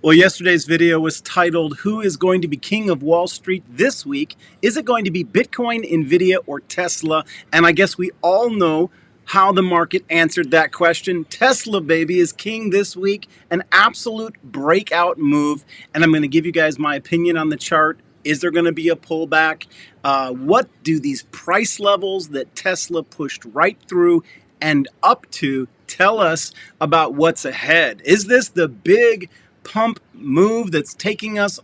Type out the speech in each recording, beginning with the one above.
Well, yesterday's video was titled, Who is going to be king of Wall Street this week? Is it going to be Bitcoin, Nvidia, or Tesla? And I guess we all know how the market answered that question. Tesla, baby, is king this week. An absolute breakout move. And I'm going to give you guys my opinion on the chart. Is there going to be a pullback? What do these price levels that Tesla pushed right through and up to tell us about what's ahead? Is this the big pump move that's taking us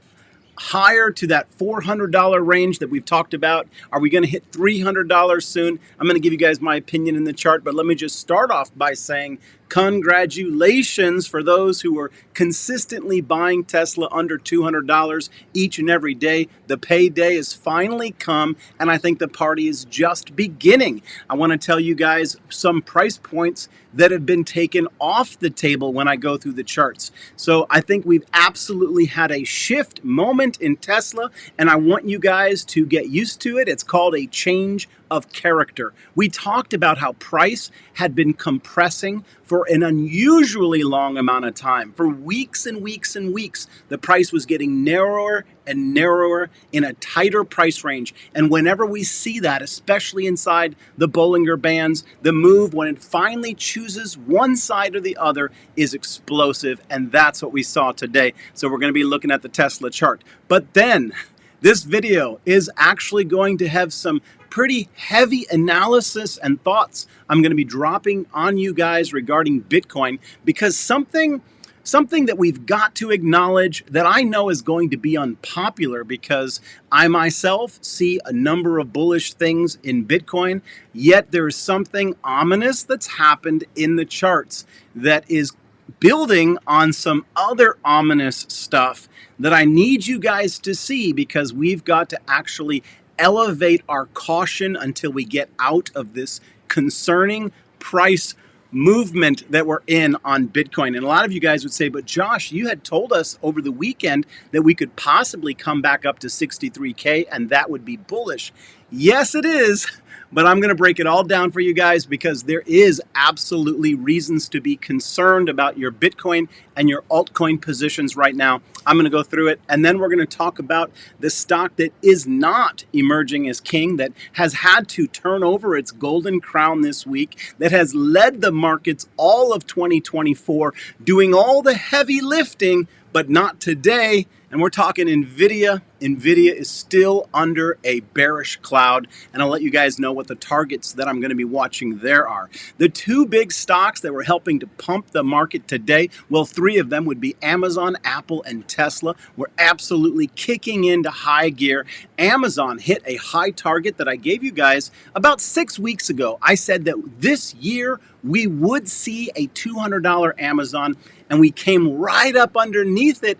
higher to that $400 range that we've talked about? Are we going to hit $300 soon? I'm going to give you guys my opinion in the chart, but let me just start off by saying congratulations for those who are consistently buying Tesla under $200 each and every day. The payday has finally come, and I think the party is just beginning. I want to tell you guys some price points that have been taken off the table when I go through the charts. So I think we've absolutely had a shift moment in Tesla, and I want you guys to get used to it. It's called a change of character. We talked about how price had been compressing for an unusually long amount of time. For weeks and weeks and weeks, the price was getting narrower and narrower in a tighter price range. And whenever we see that, especially inside the Bollinger Bands, the move, when it finally chooses one side or the other, is explosive. And that's what we saw today. So we're going to be looking at the Tesla chart. But then this video is actually going to have some pretty heavy analysis and thoughts I'm going to be dropping on you guys regarding Bitcoin, because something that we've got to acknowledge that I know is going to be unpopular, because I myself see a number of bullish things in Bitcoin, yet there's something ominous that's happened in the charts that is building on some other ominous stuff that I need you guys to see, because we've got to actually elevate our caution until we get out of this concerning price movement that we're in on Bitcoin. And a lot of you guys would say, but Josh, you had told us over the weekend that we could possibly come back up to 63K and that would be bullish. Yes, it is. But I'm going to break it all down for you guys, because there is absolutely reasons to be concerned about your Bitcoin and your altcoin positions right now. I'm going to go through it, and then we're going to talk about the stock that is not emerging as king, that has had to turn over its golden crown this week, that has led the markets all of 2024, doing all the heavy lifting, but not today. And we're talking Nvidia. Nvidia is still under a bearish cloud, and I'll let you guys know what the targets that I'm going to be watching there are. The two big stocks that were helping to pump the market today, well, three of them would be Amazon, Apple, and Tesla. We're absolutely kicking into high gear. Amazon hit a high target that I gave you guys about 6 weeks ago. I said that this year we would see a $200 Amazon, and we came right up underneath it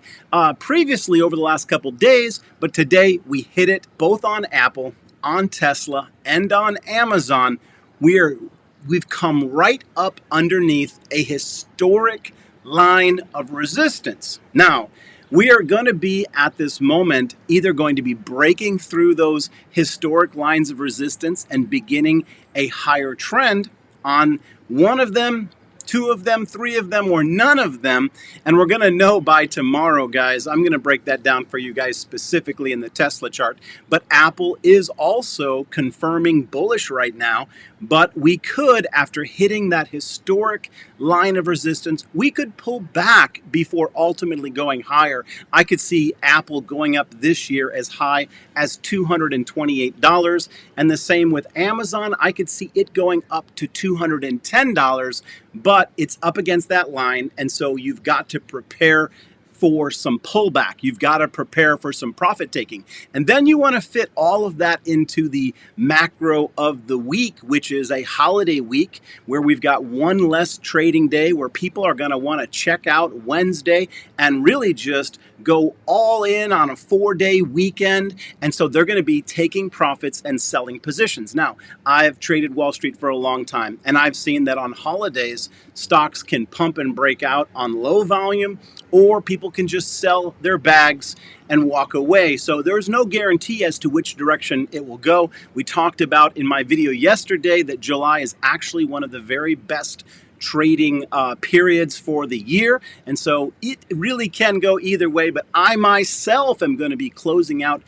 previously over the last couple days, but today we hit it both on Apple, on Tesla, and on Amazon. We've come right up underneath a historic line of resistance. Now, we are going to be at this moment either going to be breaking through those historic lines of resistance and beginning a higher trend on one of them, two of them, three of them, or none of them. And we're going to know by tomorrow, guys. I'm going to break that down for you guys specifically in the Tesla chart. But Apple is also confirming bullish right now. But we could, after hitting that historic line of resistance, we could pull back before ultimately going higher. I could see Apple going up this year as high as $228. And the same with Amazon. I could see it going up to $210. But it's up against that line, and so you've got to prepare for some pullback. You've got to prepare for some profit taking. And then you want to fit all of that into the macro of the week, which is a holiday week where we've got one less trading day, where people are going to want to check out Wednesday and really just go all in on a 4-day weekend. And so they're going to be taking profits and selling positions. Now, I've traded Wall Street for a long time, and I've seen that on holidays, stocks can pump and break out on low volume, or people can just sell their bags and walk away. So there's no guarantee as to which direction it will go. We talked about in my video yesterday that July is actually one of the very best trading periods for the year. And so it really can go either way, but I myself am going to be closing out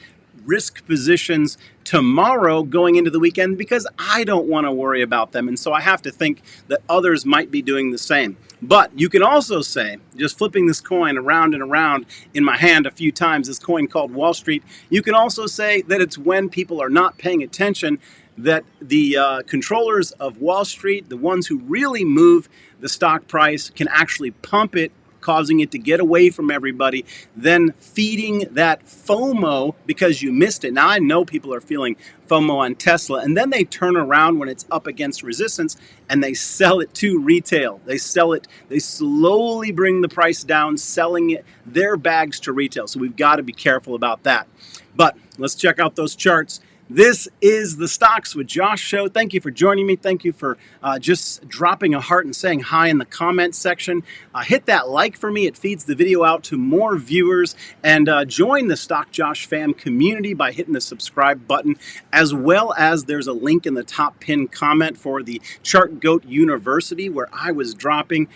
risk positions tomorrow going into the weekend because I don't want to worry about them. And so I have to think that others might be doing the same. But you can also say, just flipping this coin around and around in my hand a few times, this coin called Wall Street, you can also say that it's when people are not paying attention that the controllers of Wall Street, the ones who really move the stock price, can actually pump it, causing it to get away from everybody, then feeding that FOMO because you missed it. Now, I know people are feeling FOMO on Tesla, and then they turn around when it's up against resistance and they sell it to retail. They sell it, they slowly bring the price down, selling it, their bags to retail. So we've got to be careful about that. But let's check out those charts. This is the Stocks with Josh show. Thank you for joining me. Thank you for just dropping a heart and saying hi in the comments section. Hit that like for me. It feeds the video out to more viewers. And join the Stock Josh fam community by hitting the subscribe button, as well as there's a link in the top pinned comment for the Chart Goat University, where I was dropping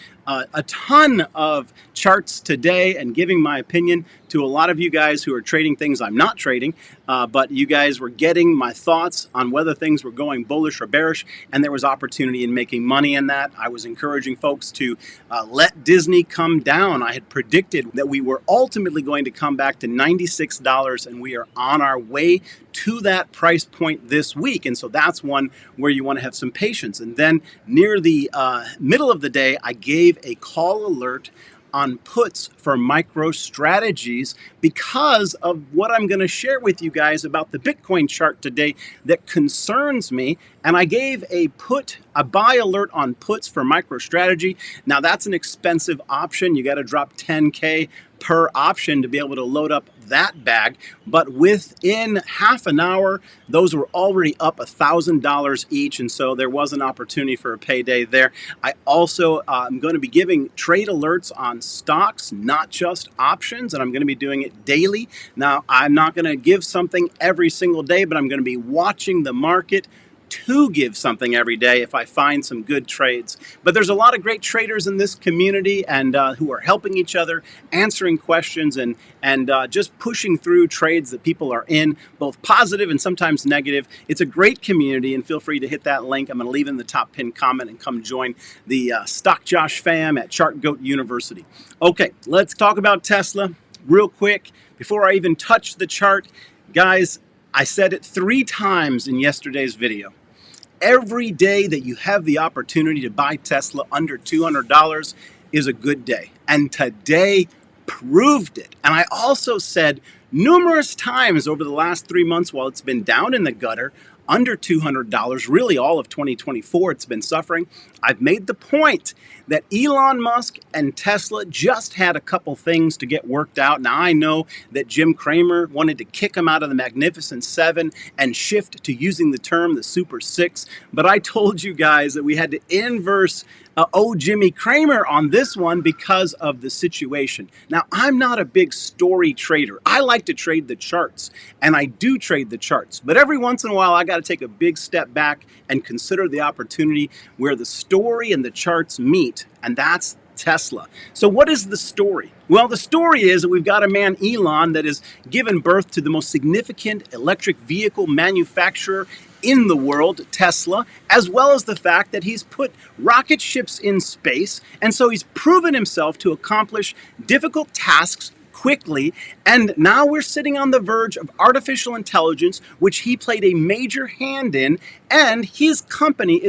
a ton of charts today and giving my opinion to a lot of you guys who are trading things I'm not trading, but you guys were getting my thoughts on whether things were going bullish or bearish, and there was opportunity in making money in that. I was encouraging folks to let Disney come down. I had predicted that we were ultimately going to come back to $96, and we are on our way to that price point this week. And so that's one where you want to have some patience. And then near the middle of the day, I gave a call alert on puts for MicroStrategies because of what I'm going to share with you guys about the Bitcoin chart today that concerns me. And I gave a buy alert on puts for MicroStrategy. Now that's an expensive option. You got to drop 10K per option to be able to load up that bag. But within half an hour, those were already up $1,000 each. And so there was an opportunity for a payday there. I also am going to be giving trade alerts on stocks, not just options, and I'm going to be doing it daily. Now, I'm not going to give something every single day, but I'm going to be watching the market to give something every day if I find some good trades. But there's a lot of great traders in this community and who are helping each other, answering questions, and just pushing through trades that people are in, both positive and sometimes negative. It's a great community, and feel free to hit that link. I'm going to leave in the top pinned comment and come join the Stock Josh fam at Chart Goat University. Okay, let's talk about Tesla real quick before I even touch the chart. Guys, I said it 3 times in yesterday's video. Every day that you have the opportunity to buy Tesla under $200 is a good day. And today proved it. And I also said numerous times over the last 3 months while it's been down in the gutter, under $200, really all of 2024, it's been suffering. I've made the point that Elon Musk and Tesla just had a couple things to get worked out. Now, I know that Jim Cramer wanted to kick him out of the Magnificent Seven and shift to using the term the Super Six, but I told you guys that we had to inverse Jimmy Cramer on this one because of the situation. Now, I'm not a big story trader. I like to trade the charts, and I do trade the charts. But every once in a while, I got to take a big step back and consider the opportunity where the story and the charts meet, and that's Tesla. So what is the story? Well, the story is that we've got a man, Elon, that has given birth to the most significant electric vehicle manufacturer in the world, Tesla, as well as the fact that he's put rocket ships in space. And so he's proven himself to accomplish difficult tasks quickly. And now we're sitting on the verge of artificial intelligence, which he played a major hand in. And his company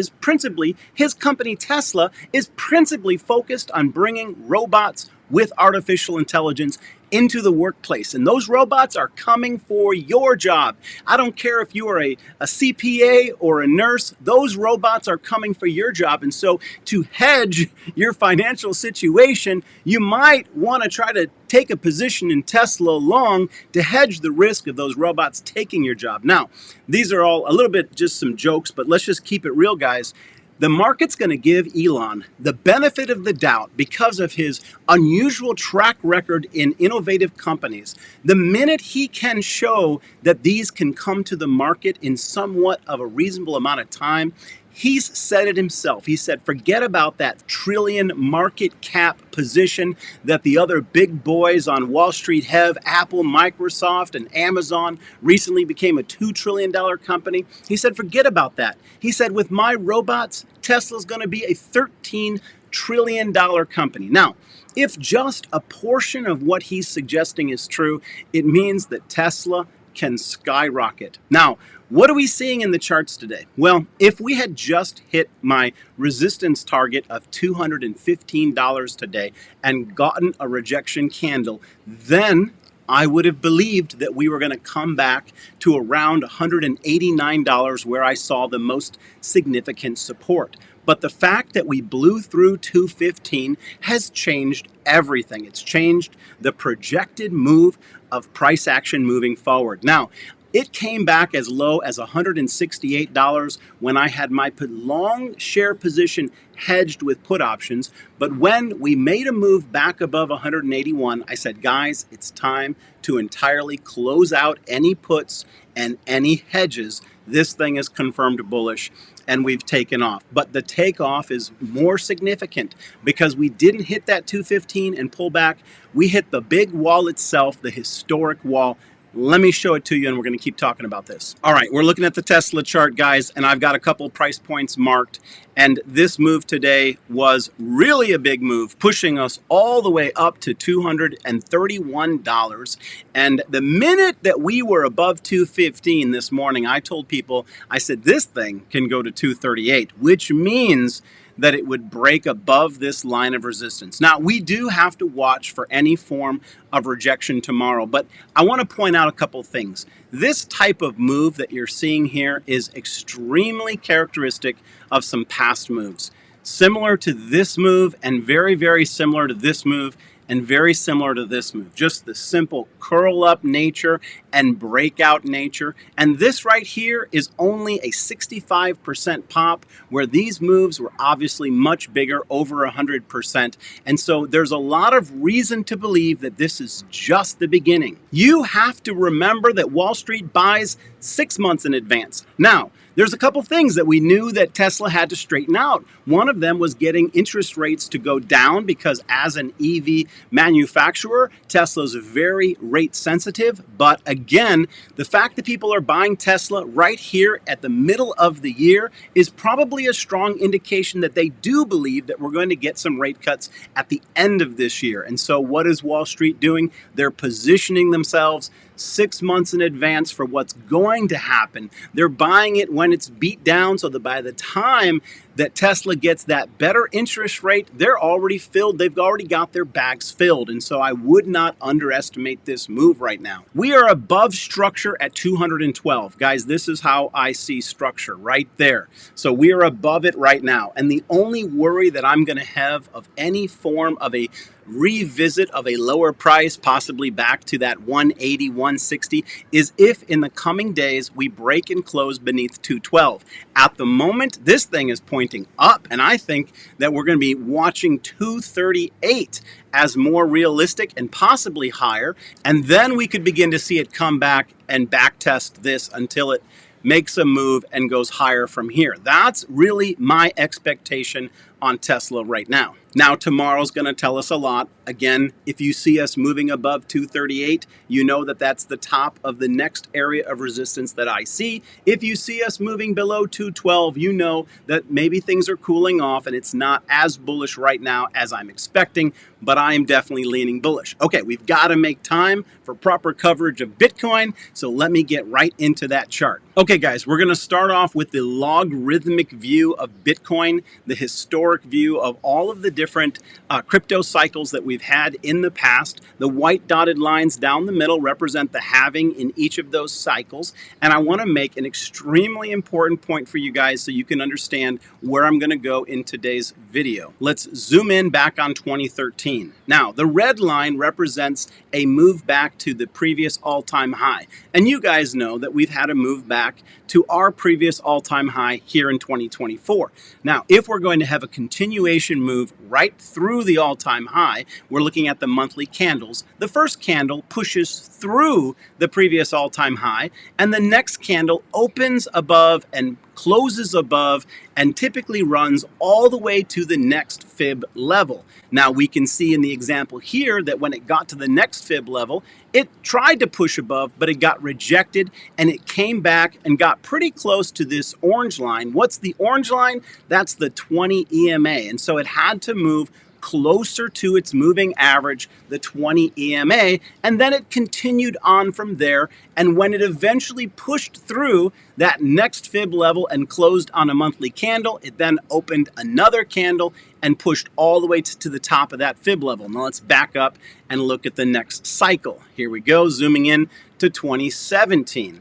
Tesla, is principally focused on bringing robots with artificial intelligence into the workplace. And those robots are coming for your job. I don't care if you are a CPA or a nurse, those robots are coming for your job. And so to hedge your financial situation, you might want to try to take a position in Tesla long to hedge the risk of those robots taking your job. Now, these are all a little bit just some jokes, but let's just keep it real, guys. The market's going to give Elon the benefit of the doubt because of his unusual track record in innovative companies. The minute he can show that these can come to the market in somewhat of a reasonable amount of time, He's said it himself. He said, forget about that trillion market cap position that the other big boys on Wall Street have. Apple, Microsoft, and Amazon recently became a $2 trillion company. He said, forget about that. He said, with my robots, Tesla's going to be a $13 trillion company. Now, if just a portion of what he's suggesting is true, it means that Tesla can skyrocket. Now, what are we seeing in the charts today? Well, if we had just hit my resistance target of $215 today and gotten a rejection candle, then I would have believed that we were going to come back to around $189 where I saw the most significant support. But the fact that we blew through 215 has changed everything. It's changed the projected move of price action moving forward. Now, it came back as low as $168 when I had my long share position hedged with put options. But when we made a move back above 181, I said, guys, it's time to entirely close out any puts and any hedges. This thing is confirmed bullish, and we've taken off. But the takeoff is more significant because we didn't hit that 215 and pull back. We hit the big wall itself, the historic wall. Let me show it to you, and we're going to keep talking about this. All right, we're looking at the Tesla chart, guys, and I've got a couple price points marked. And this move today was really a big move, pushing us all the way up to $231. And the minute that we were above 215 this morning, I told people, I said, this thing can go to 238, which means that it would break above this line of resistance. Now, we do have to watch for any form of rejection tomorrow, but I want to point out a couple things. This type of move that you're seeing here is extremely characteristic of some past moves. Similar to this move and very, very similar to this move and very similar to this move. Just the simple curl up nature and breakout nature. And this right here is only a 65% pop, where these moves were obviously much bigger, over 100%. And so there's a lot of reason to believe that this is just the beginning. You have to remember that Wall Street buys 6 months in advance. Now, there's a couple things that we knew that Tesla had to straighten out. One of them was getting interest rates to go down, because as an EV manufacturer, Tesla's very rate sensitive. But again, the fact that people are buying Tesla right here at the middle of the year is probably a strong indication that they do believe that we're going to get some rate cuts at the end of this year. And so what is Wall Street doing? They're positioning themselves 6 months in advance for what's going to happen. They're buying it when it's beat down, so that by the time that Tesla gets that better interest rate, they're already filled. They've already got their bags filled. And so I would not underestimate this move right now. We are above structure at 212. Guys, this is how I see structure right there. So we are above it right now. And the only worry that I'm going to have of any form of a revisit of a lower price, possibly back to that 180, 160, is if in the coming days we break and close beneath 212. At the moment, this thing is pointing up, and I think that we're going to be watching 238 as more realistic and possibly higher, and then we could begin to see it come back and back test this until it makes a move and goes higher from here. That's really my expectation on Tesla right now. Now, tomorrow's going to tell us a lot. Again, if you see us moving above 238, you know that that's the top of the next area of resistance that I see. If you see us moving below 212, you know that maybe things are cooling off and it's not as bullish right now as I'm expecting, but I am definitely leaning bullish. Okay, we've got to make time for proper coverage of Bitcoin, so let me get right into that chart. Okay, guys, we're going to start off with the logarithmic view of Bitcoin, the historic view of all of the different crypto cycles that we've had in the past. The white dotted lines down the middle represent the halving in each of those cycles. And I want to make an extremely important point for you guys so you can understand where I'm going to go in today's video. Let's zoom in back on 2013. Now, the red line represents a move back to the previous all-time high. And you guys know that we've had a move back to our previous all-time high here in 2024. Now, if we're going to have a continuation move right through the all-time high, we're looking at the monthly candles. The first candle pushes through the previous all-time high, and the next candle opens above and closes above, and typically runs all the way to the next fib level. Now we can see in the example here that when it got to the next fib level, it tried to push above, but it got rejected, and it came back and got pretty close to this orange line. What's the orange line? That's the 20 EMA. And so it had to move closer to its moving average, the 20 EMA, and then it continued on from there. And when it eventually pushed through that next fib level and closed on a monthly candle, it then opened another candle and pushed all the way to the top of that fib level. Now let's back up and look at the next cycle. Here we go, zooming in to 2017.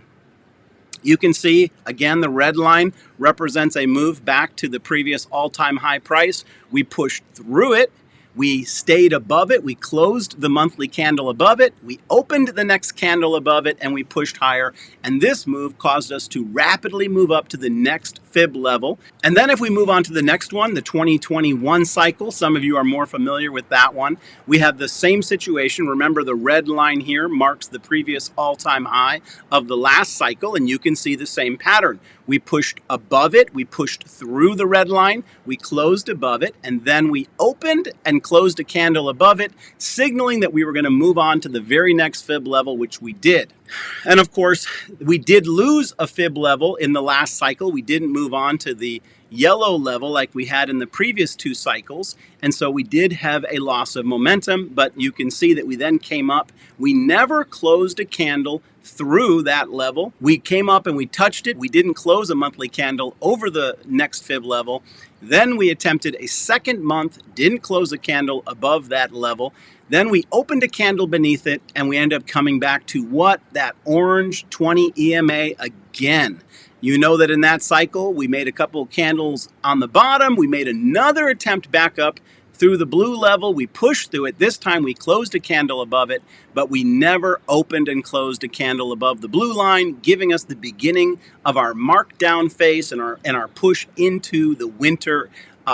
You can see, again, the red line represents a move back to the previous all-time high price. We pushed through it. We stayed above it. We closed the monthly candle above it. We opened the next candle above it, and we pushed higher. And this move caused us to rapidly move up to the next fib level. And then if we move on to the next one, the 2021 cycle, some of you are more familiar with that one. We have the same situation. Remember, the red line here marks the previous all-time high of the last cycle, and you can see the same pattern. We pushed above it, we pushed through the red line, we closed above it, and then we opened and closed a candle above it, signaling that we were going to move on to the very next fib level, which we did. And of course, we did lose a fib level in the last cycle. We didn't move on to the yellow level like we had in the previous two cycles. And so we did have a loss of momentum, but you can see that we then came up. We never closed a candle through that level. We came up and we touched it. We didn't close a monthly candle over the next fib level. Then we attempted a second month, didn't close a candle above that level. Then we opened a candle beneath it, and we end up coming back to what? That orange 20 EMA again. You know that in that cycle, we made a couple of candles on the bottom. We made another attempt back up through the blue level. We pushed through it. This time we closed a candle above it, but we never opened and closed a candle above the blue line, giving us the beginning of our markdown phase and our push into the winter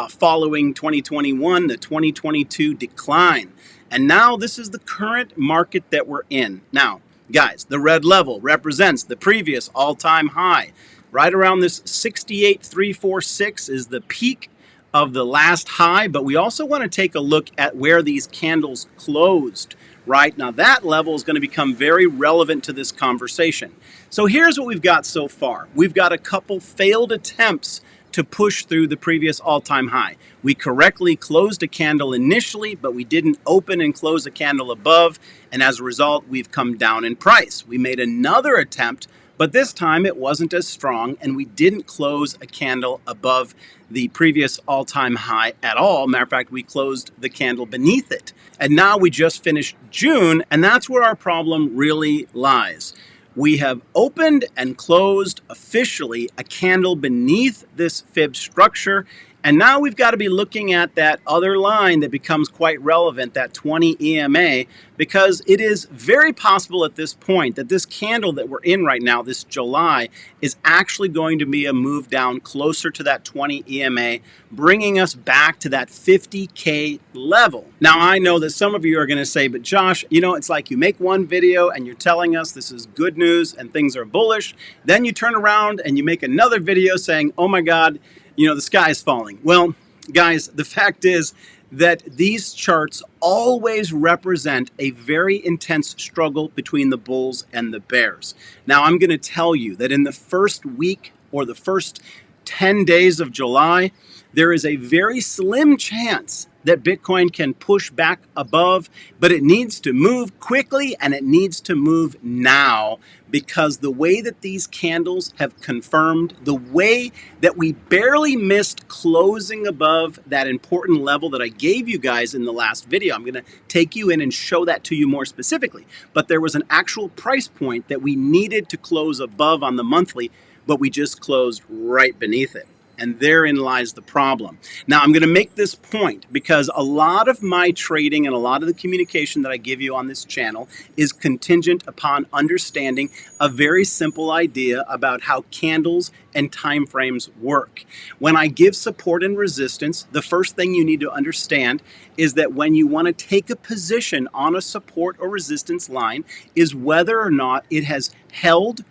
following 2021, the 2022 decline. And now this is the current market that we're in. Now, guys, the red level represents the previous all-time high. Right around this 68,346 is the peak of the last high, but we also want to take a look at where these candles closed. Right now, that level is going to become very relevant to this conversation. So here's what we've got so far. We've got a couple failed attempts to push through the previous all-time high. We correctly closed a candle initially, but we didn't open and close a candle above, and as a result, we've come down in price. We made another attempt, but this time it wasn't as strong, and we didn't close a candle above the previous all-time high at all. Matter of fact, we closed the candle beneath it. And now we just finished June, and that's where our problem really lies. We have opened and closed officially a candle beneath this fib structure, and now we've got to be looking at that other line that becomes quite relevant, that 20 EMA, because it is very possible at this point that this candle that we're in right now, this July, is actually going to be a move down closer to that 20 EMA, bringing us back to that 50K level. Now, I know that some of you are going to say, but Josh, you know, it's like you make one video and you're telling us this is good news and things are bullish. Then you turn around and you make another video saying, oh my God, you know, the sky is falling. Well, guys, the fact is that these charts always represent a very intense struggle between the bulls and the bears. Now, I'm going to tell you that in the first week or the first 10 days of July, there is a very slim chance that Bitcoin can push back above, but it needs to move quickly and it needs to move now, because the way that these candles have confirmed, the way that we barely missed closing above that important level that I gave you guys in the last video. I'm going to take you in and show that to you more specifically. But there was an actual price point that we needed to close above on the monthly, but we just closed right beneath it. And therein lies the problem. Now, I'm going to make this point because a lot of my trading and a lot of the communication that I give you on this channel is contingent upon understanding a very simple idea about how candles and time frames work. When I give support and resistance, the first thing you need to understand is that when you want to take a position on a support or resistance line is whether or not it has held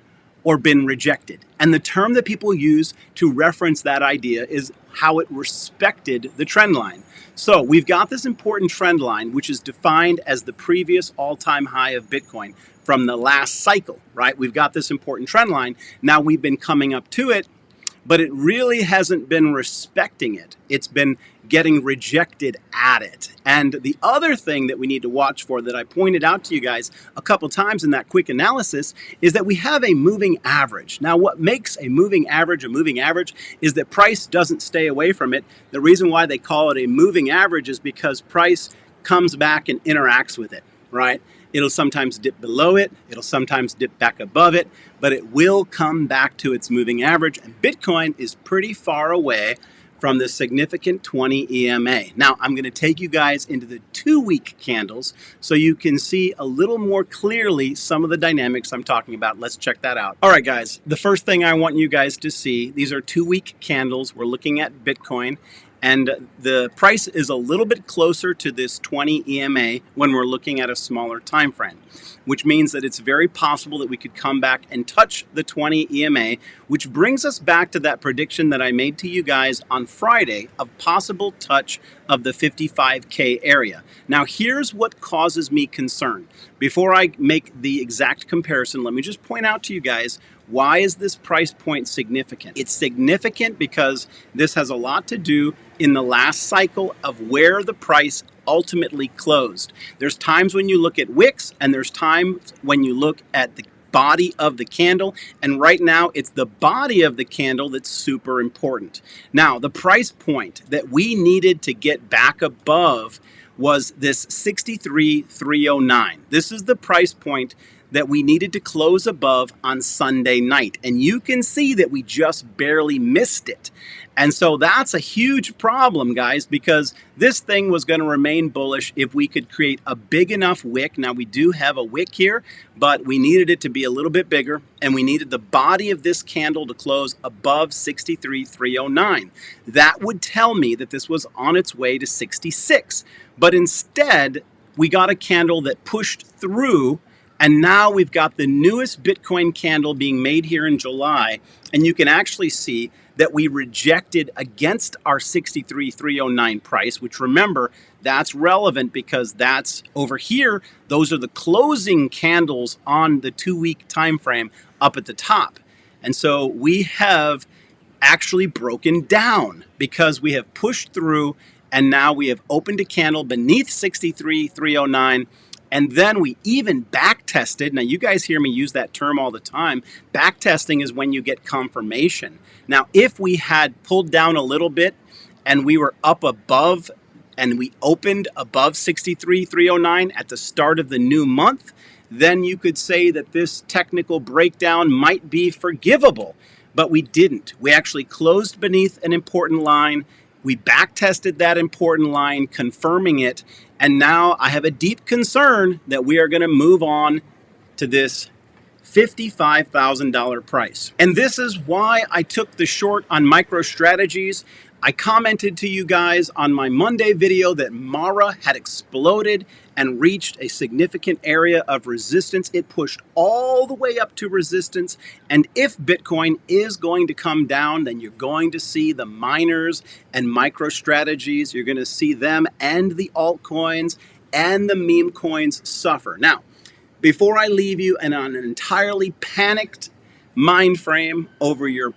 or been rejected. And the term that people use to reference that idea is how it respected the trend line. So we've got this important trend line, which is defined as the previous all-time high of Bitcoin from the last cycle, right? We've got this important trend line. Now we've been coming up to it, but it really hasn't been respecting it. It's been getting rejected at it. And the other thing that we need to watch for that I pointed out to you guys a couple times in that quick analysis is that we have a moving average. Now, what makes a moving average is that price doesn't stay away from it. The reason why they call it a moving average is because price comes back and interacts with it, right? It'll sometimes dip below it, it'll sometimes dip back above it, but it will come back to its moving average, and Bitcoin is pretty far away from the significant 20 EMA. Now, I'm going to take you guys into the 2-week candles so you can see a little more clearly some of the dynamics I'm talking about. Let's check that out. All right, guys, the first thing I want you guys to see, these are 2-week candles. We're looking at Bitcoin. And the price is a little bit closer to this 20 EMA when we're looking at a smaller time frame, which means that it's very possible that we could come back and touch the 20 EMA, which brings us back to that prediction that I made to you guys on Friday of possible touch of the 55K area. Now, here's what causes me concern. Before I make the exact comparison, let me just point out to you guys, why is this price point significant? It's significant because this has a lot to do in the last cycle of where the price ultimately closed. There's times when you look at wicks and there's times when you look at the body of the candle, and right now it's the body of the candle that's super important. Now, the price point that we needed to get back above was this 63,309. This is the price point that we needed to close above on Sunday night. And you can see that we just barely missed it. And so that's a huge problem, guys, because this thing was going to remain bullish if we could create a big enough wick. Now, we do have a wick here, but we needed it to be a little bit bigger, and we needed the body of this candle to close above 63,309. That would tell me that this was on its way to 66. But instead, we got a candle that pushed through. And now we've got the newest Bitcoin candle being made here in July. And you can actually see that we rejected against our 63,309 price, which remember, that's relevant because that's over here. Those are the closing candles on the 2-week time frame up at the top. And so we have actually broken down because we have pushed through, and now we have opened a candle beneath 63,309. And then we even back tested. Now, you guys hear me use that term all the time. Back testing is when you get confirmation. Now, if we had pulled down a little bit and we were up above and we opened above 63,309 at the start of the new month, then you could say that this technical breakdown might be forgivable. But we didn't. We actually closed beneath an important line. We back tested that important line, confirming it. And now I have a deep concern that we are going to move on to this $55,000 price. And this is why I took the short on MicroStrategies. I commented to you guys on my Monday video that Mara had exploded and reached a significant area of resistance. It pushed all the way up to resistance. And if Bitcoin is going to come down, then you're going to see the miners and MicroStrategies. You're going to see them and the altcoins and the meme coins suffer. Now, before I leave you on an entirely panicked mind frame over your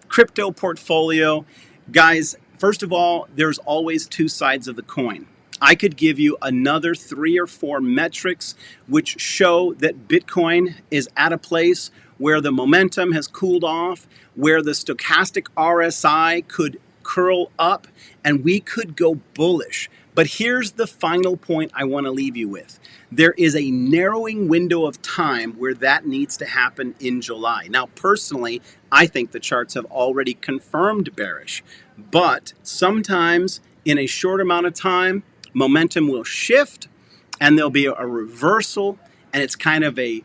crypto portfolio, guys, first of all, there's always two sides of the coin. I could give you another 3 or 4 metrics which show that Bitcoin is at a place where the momentum has cooled off, where the stochastic RSI could curl up, and we could go bullish. But here's the final point I want to leave you with. There is a narrowing window of time where that needs to happen in July. Now, personally, I think the charts have already confirmed bearish, but sometimes in a short amount of time, momentum will shift and there'll be a reversal, and it's kind of a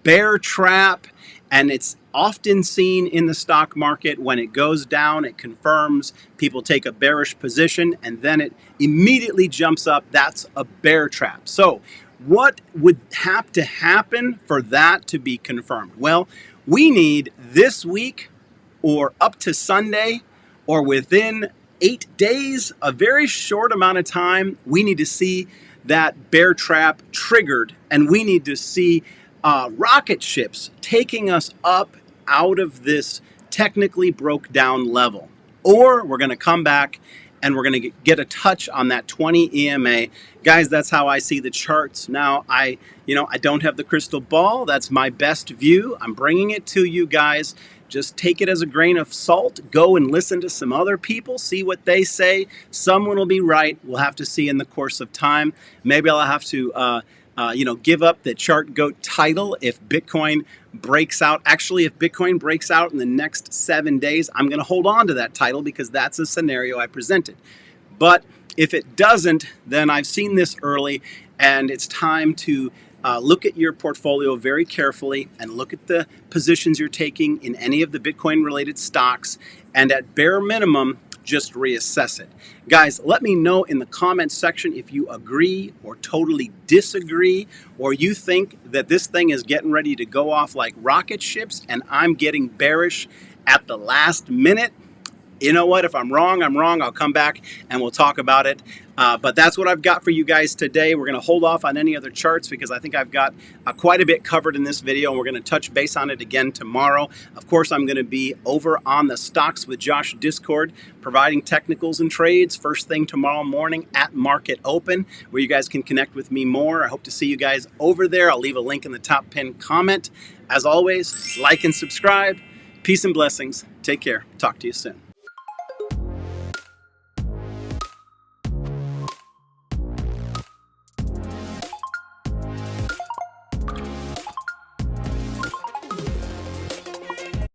bear trap. And it's often seen in the stock market when it goes down, it confirms, people take a bearish position, and then it immediately jumps up. That's a bear trap. So What would have to happen for that to be confirmed? Well, we need this week or up to Sunday or within 8 days, a very short amount of time, we need to see that bear trap triggered, and we need to see rocket ships taking us up out of this technically broke down level. Or we're going to come back and we're going to get a touch on that 20 EMA. Guys, that's how I see the charts. Now, I don't have the crystal ball. That's my best view. I'm bringing it to you guys. Just take it as a grain of salt. Go and listen to some other people, see what they say. Someone will be right. We'll have to see in the course of time. Maybe I'll have to give up the chart goat title if Bitcoin breaks out. Actually, if Bitcoin breaks out in the next 7 days, I'm going to hold on to that title because that's a scenario I presented. But if it doesn't, then I've seen this early, and it's time to look at your portfolio very carefully and look at the positions you're taking in any of the Bitcoin related stocks, and at bare minimum, just reassess it. Guys, let me know in the comments section if you agree or totally disagree, or you think that this thing is getting ready to go off like rocket ships and I'm getting bearish at the last minute. You know what? If I'm wrong, I'm wrong. I'll come back and we'll talk about it. But that's what I've got for you guys today. We're going to hold off on any other charts because I think I've got quite a bit covered in this video, and we're going to touch base on it again tomorrow. Of course, I'm going to be over on the Stocks with Josh Discord, providing technicals and trades first thing tomorrow morning at market open, where you guys can connect with me more. I hope to see you guys over there. I'll leave a link in the top pinned comment. As always, like and subscribe. Peace and blessings. Take care. Talk to you soon.